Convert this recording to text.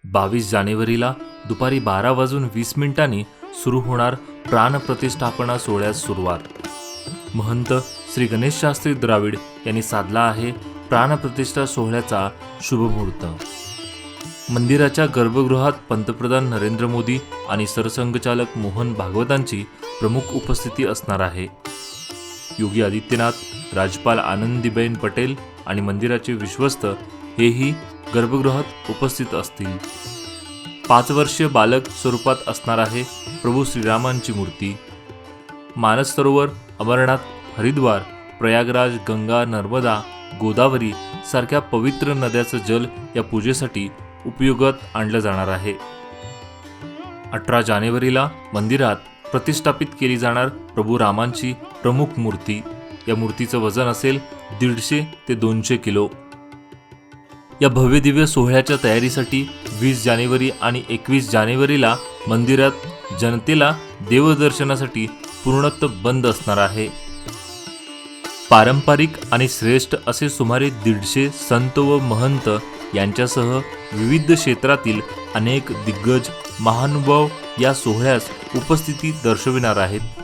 22 जानेवारीला दुपारी 12:20 सुरू होणार प्राणप्रतिष्ठापना सोहळ्यास सुरुवात। महंत श्री गणेश शास्त्री द्राविड यांनी साधला आहे प्राणप्रतिष्ठा सोहळ्याचा शुभमुहूर्त। मंदिराच्या गर्भगृहात पंतप्रधान नरेंद्र मोदी आणि सरसंघचालक मोहन भागवतांची प्रमुख उपस्थिती असणार आहे। योगी आदित्यनाथ, राज्यपाल आनंदीबेन पटेल आणि मंदिराचे विश्वस्त हेही गर्भगृहात उपस्थित असतील। 5 वर्षीय बालक स्वरूपात असणार आहे प्रभू श्रीरामांची मूर्ती। मानस सरोवर, अमरनाथ, हरिद्वार, प्रयागराज, गंगा, नर्मदा, गोदावरी सारख्या पवित्र नद्याचं जल या पूजेसाठी उपयोगात आणलं जाणार आहे। 18 जानेवारीला मंदिरात प्रतिष्ठापित केली जाणार प्रभू रामांची प्रमुख मूर्ती। या मूर्तीचं वजन असेल 150 ते 200 किलो। या भव्यदिव्य सोहळ्याच्या तयारीसाठी 20 जानेवारी आणि 21 जानेवारीला मंदिरात जनतेला देवदर्शनासाठी पूर्णतः बंद असणार आहे। पारंपरिक आणि श्रेष्ठ असे सुमारे 150 संत व महंत यांच्यासह विविध क्षेत्रातील अनेक दिग्गज महानुभाव या सोहळ्यास उपस्थिती दर्शविणार आहेत।